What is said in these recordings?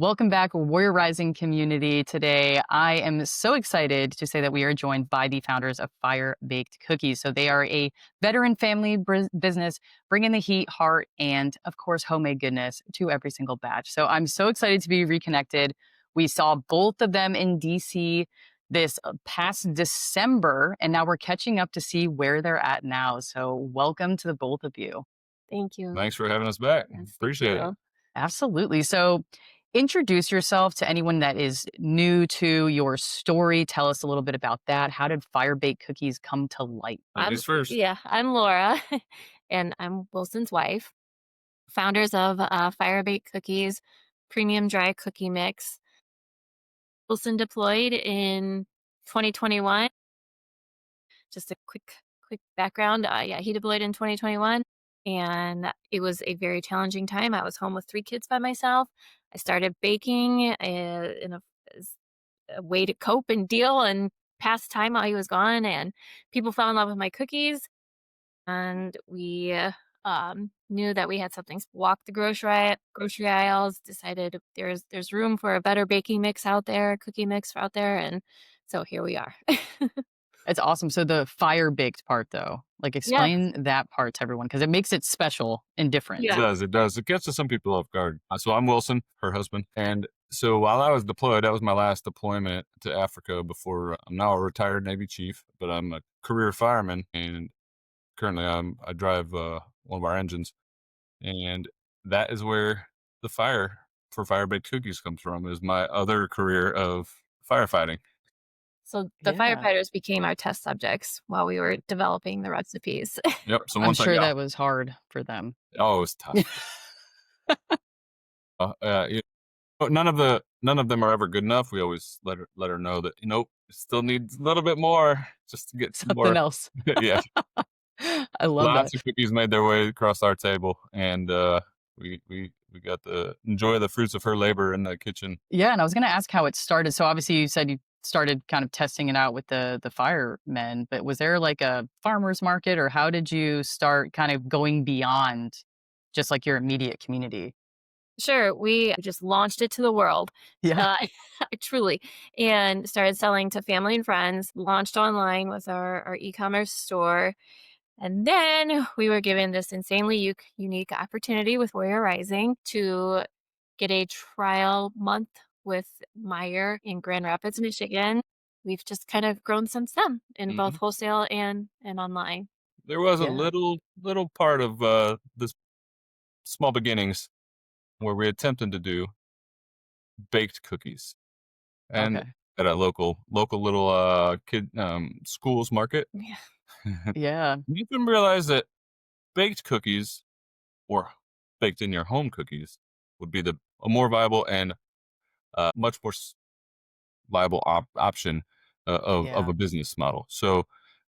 Welcome back, Warrior Rising community. Today, I am so excited to say that we are joined by the founders of Fire Baked Cookies. So, they are a veteran family business, bringing the heat, heart, and of course, homemade goodness to every single batch. So, I'm so excited to be reconnected. We saw both of them in DC this past December, and now we're catching up to see where they're at now. So, welcome to the both of you. Thank you. Thanks for having us back. Yes, thank Appreciate it. you. Absolutely. So, introduce yourself to anyone that is new to your story. Tell us a little bit about that. How did Fire Baked Cookies come to light? I'm Ladies first. yeah, I'm Laura, and I'm Wilson's wife, founders of Fire Baked Cookies, premium dry cookie mix. Wilson deployed in 2021. Just a quick background. Yeah, he deployed in 2021, and it was a very challenging time. I was home with 3 kids by myself. I started baking in as a way to cope and deal and pass time while he was gone. And people fell in love with my cookies, and we knew that we had something. Walked the grocery aisles. Decided there's room for a better baking mix out there, cookie mix out there, and so here we are. It's awesome. So, the fire baked part, though, like Yes. explain that part to everyone because it makes it special and different. It Yeah. does. It does. It gets to some people off guard. So I'm Wilson, her husband. And so while I was deployed, that was my last deployment to Africa before I'm now a retired Navy chief, but I'm a career fireman. And currently I drive one of our engines. And that is where the fire for Fire Baked Cookies comes from, is my other career of firefighting. So the Yeah. firefighters became our test subjects while we were developing the recipes. Yep. So I'm once I sure got, that was hard for them. oh, it was tough. You But none of them are ever good enough. We always let her know that, it still needs a little bit more just to get some Something more. else. Yeah, I love that. lots of cookies made their way across our table, and we got to enjoy the fruits of her labor in the kitchen. Yeah. And I was going to ask how it started. So, obviously, you said you started kind of testing it out with the firemen, but was there like a farmer's market or how did you start kind of going beyond just like your immediate community? Sure, we just launched it to the world, Yeah. uh, truly, and started selling to family and friends. Launched online with our e-commerce store, and then we were given this insanely unique opportunity with Warrior Rising to get a trial month with Meyer in Grand Rapids, Michigan. We've just kind of grown since then in both Hmm. wholesale and online. There was a Yeah. little part of this small beginnings where we attempted to do baked cookies, and Okay. at a local little kid schools market. Yeah. Yeah. You can realize that baked cookies, or baked in your home cookies, would be the a more viable and much more viable option of Yeah. a business model. So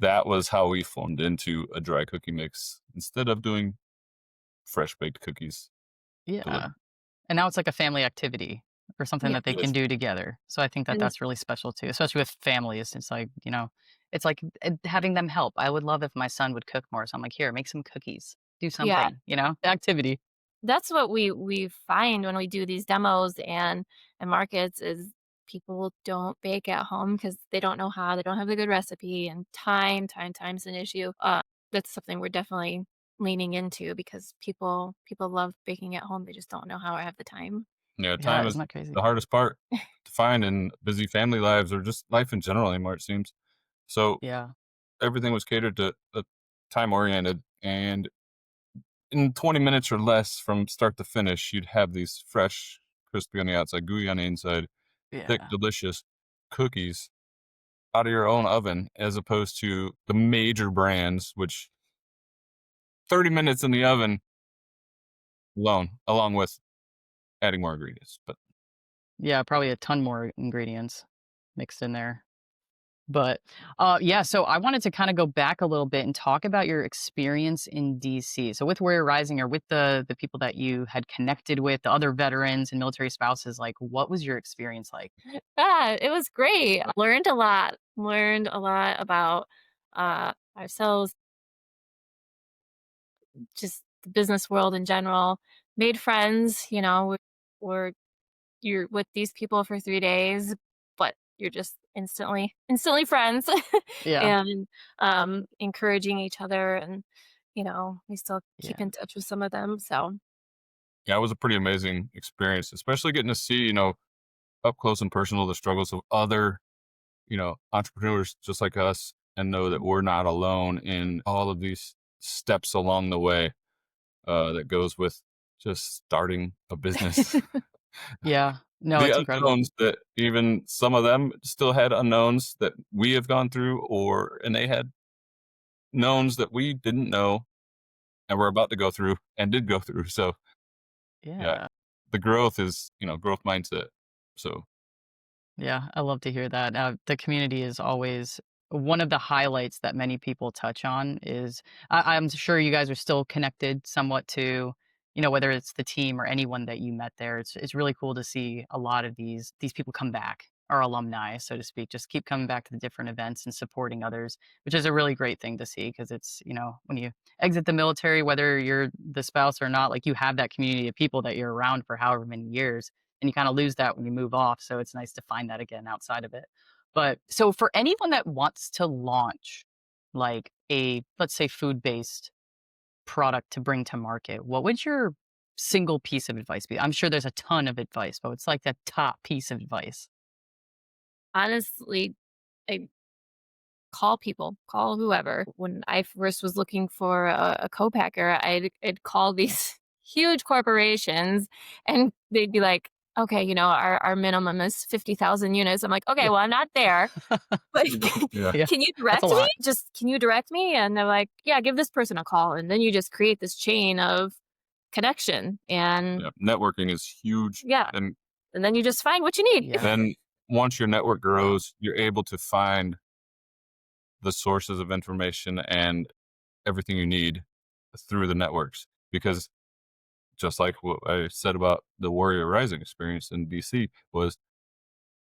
that was how we formed into a dry cookie mix instead of doing fresh baked cookies Yeah. delivered. And now it's like a family activity or something Yeah. that they It can is. do together. So I think that And that's really special too, especially with families. It's like, it's like having them help. I would love if my son would cook more. So I'm like, here, make some cookies, do yeah, something, activity. that's what we find when we do these demos and markets is people don't bake at home because they don't know how, they don't have the good recipe, and time's an issue. That's something we're definitely leaning into because people love baking at home. They just don't know how or have the time. Yeah, Yeah. time Isn't is that crazy? the hardest part to find in busy family lives, or just life in general anymore, it seems. So Yeah. everything was catered to time oriented, and in 20 minutes or less from start to finish, you'd have these fresh, crispy on the outside, gooey on the inside, thick, Yeah. delicious cookies out of your own oven, as opposed to the major brands, which 30 minutes in the oven alone, along with adding more ingredients. But Yeah. Probably a ton more ingredients mixed in there. But, yeah, so I wanted to kinda go back a little bit and talk about your experience in DC. So with Warrior Rising or with the people that you had connected with, the other veterans and military spouses, like, what was your experience like? It was great. Learned a lot. Learned a lot about ourselves, just the business world in general. Made friends. We're you're with these people for 3 days, but you're just instantly friends Yeah. and, encouraging each other and, we still keep Yeah. in touch with some of them, so Yeah, it was a pretty amazing experience, especially getting to see, up close and personal the struggles of other, entrepreneurs just like us and know that we're not alone in all of these steps along the way that goes with just starting a business. Yeah. No, it's The incredible. unknowns that even some of them still had unknowns that we have gone through, and they had knowns that we didn't know and we're about to go through and did go through. So yeah, Yeah. the growth is, growth mindset. So Yeah, I love to hear that. The community is always one of the highlights that many people touch on is I'm sure you guys are still connected somewhat to, whether it's the team or anyone that you met there. It's really cool to see a lot of these people come back, our alumni, so to speak, just keep coming back to the different events and supporting others, which is a really great thing to see because it's, when you exit the military, whether you're the spouse or not, like you have that community of people that you're around for however many years and you kind of lose that when you move off. So it's nice to find that again outside of it. But so for anyone that wants to launch like a, let's say, food based product to bring to market, what would your single piece of advice be? I'm sure there's a ton of advice, but it's like that top piece of advice. honestly, I call people, call whoever. When I first was looking for a co-packer, I'd call these huge corporations and they'd be like, okay, our minimum is 50,000 units. I'm like, okay, Yeah. well, I'm not there, but yeah, Yeah. can you That's a direct me? lot. Can you direct me? And they're like, yeah, give this person a call. And then you just create this chain of connection. And yeah, networking is huge. yeah, And and then you just find what you need. Yeah. then once your network grows, you're able to find the sources of information and everything you need through the networks. Because just like what I said about the Warrior Rising experience in DC was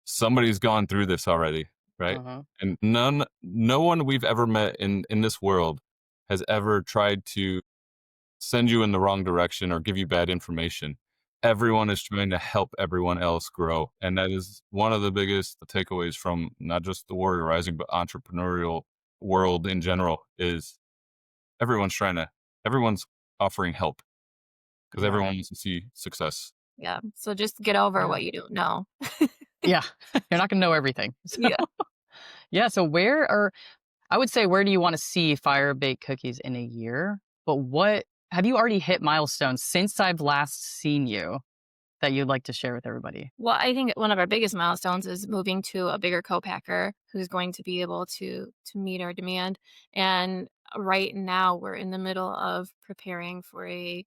somebody's gone through this already, right? Uh-huh. And no one we've ever met in this world has ever tried to send you in the wrong direction or give you bad information. Everyone is trying to help everyone else grow. And that is one of the biggest takeaways from not just the Warrior Rising, but entrepreneurial world in general is everyone's trying to, everyone's offering help because Yeah. everyone wants to see success. Yeah. So just get over Yeah. what you don't know. Yeah. You're not gonna know everything. So Yeah. yeah. So I would say where do you want to see fire baked cookies in a year? But what have you already hit milestones since I've last seen you that you'd like to share with everybody? Well, I think one of our biggest milestones is moving to a bigger co-packer who's going to be able to meet our demand. And right now we're in the middle of preparing for a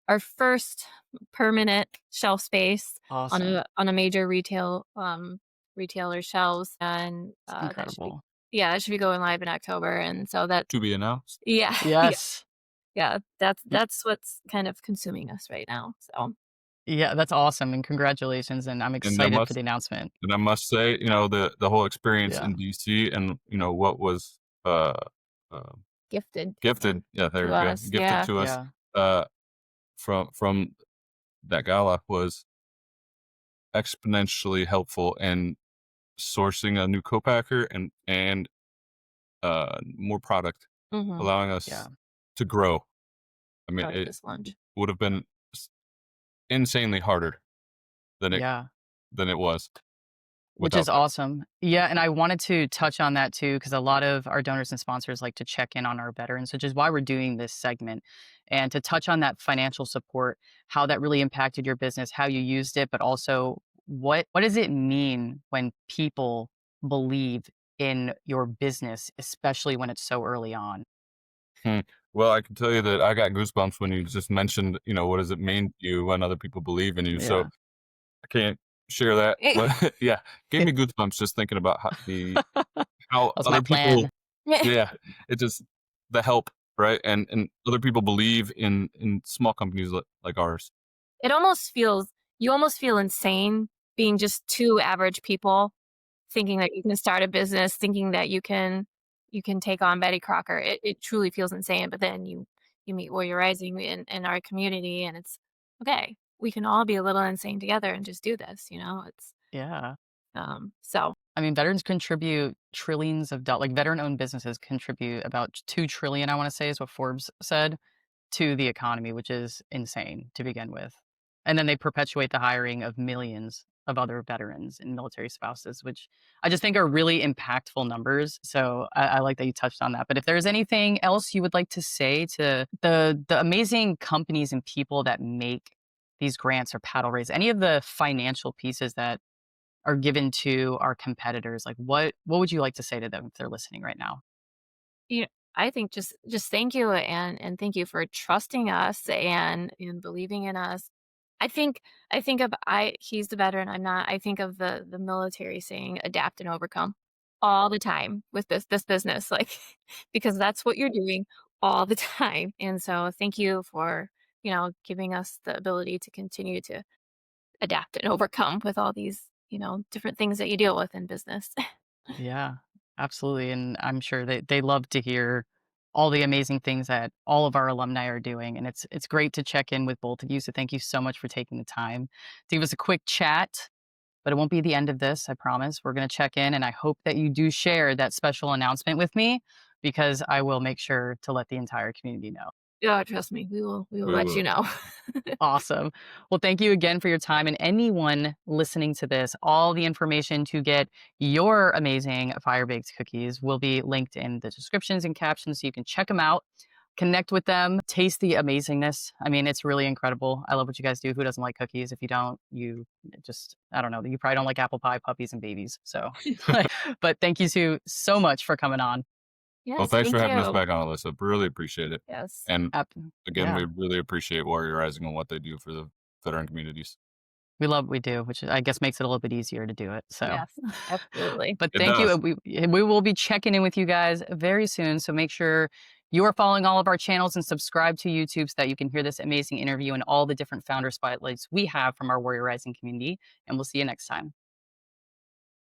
our first permanent shelf space on Awesome. a major retailer shelves, and It's that should be incredible. yeah, that should be going live in October. And so that To be announced. yeah, yeah, Yes. yeah, Y- that's what's kind of consuming us right now. So Yeah, that's awesome. And congratulations. And I'm And I excited for must the announcement. and I must say, the whole experience Yeah. in DC and, what was, uh, gifted gifted, yeah, there to you go, us, gifted yeah. to us, Yeah. uh, from that gala was exponentially helpful in sourcing a new co-packer and more product, Mhm. allowing Yeah. us to grow. I mean, Start it this lunch. would have been s insanely harder than it Yeah. than it was Which is without that. awesome. Yeah, and I wanted to touch on that too, because a lot of our donors and sponsors like to check in on our veterans, which is why we're doing this segment. And to touch on that financial support, how that really impacted your business, how you used it, but also what does it mean when people believe in your business, especially when it's so early on? Hmm. Well, I can tell you that I got goosebumps when you just mentioned, what does it mean to you when other people believe in you? So Yeah. I can't share that, but yeah, gave me goosebumps just thinking about how That's my other people, plan. yeah, it just the help, right? And other people believe in small companies like ours. It almost feels you almost feel insane being just 2 average people thinking that you can start a business, thinking that you can take on Betty Crocker. It truly feels insane, but then you meet Warrior Rising in our community, and it's okay. we can all be a little insane together and just do this, It's Yeah. so I mean, veterans contribute trillions of dollars. Like veteran-owned businesses contribute about 2 trillion, I wanna say is what Forbes said, to the economy, which is insane to begin with. And then they perpetuate the hiring of millions of other veterans and military spouses, which I just think are really impactful numbers. So I like that you touched on that. But if there's anything else you would like to say to the amazing companies and people that make these grants or paddle raise, any of the financial pieces that are given to our competitors, like what would you like to say to them if they're listening right now? you know, I think just thank you, and thank you for trusting us and believing in us. I think I think of I he's the veteran, I'm not. I think of the military saying adapt and overcome all the time with this business, like because that's what you're doing all the time. And so thank you for, giving us the ability to continue to adapt and overcome with all these, different things that you deal with in business. Yeah, absolutely. And I'm sure they love to hear all the amazing things that all of our alumni are doing. And it's great to check in with both of you. So thank you so much for taking the time to give us a quick chat. But it won't be the end of this, I promise. We're gonna check in and I hope that you do share that special announcement with me because I will make sure to let the entire community know. Yeah, trust me, we will We let you will. know. Awesome. Well, thank you again for your time. And anyone listening to this, all the information to get your amazing fire baked cookies will be linked in the descriptions and captions so you can check them out, connect with them, taste the amazingness. I mean, it's really incredible. I love what you guys do. Who doesn't like cookies? If you don't, you just, I don't know, you probably don't like apple pie, puppies, and babies. So, but thank you so much for coming on. Well, Yes, thanks for thank having us you. back on, Alyssa. Really appreciate it. Yes. And Ap- again, we yeah. really appreciate Warrior Rising and what they do for the veteran communities. We love what we do, which I guess makes it a little bit easier to do it. So, Yes, absolutely. but It thank you. does. We will be checking in with you guys very soon. So make sure you are following all of our channels and subscribe to YouTube so that you can hear this amazing interview and all the different founder spotlights we have from our Warrior Rising community. And we'll see you next time.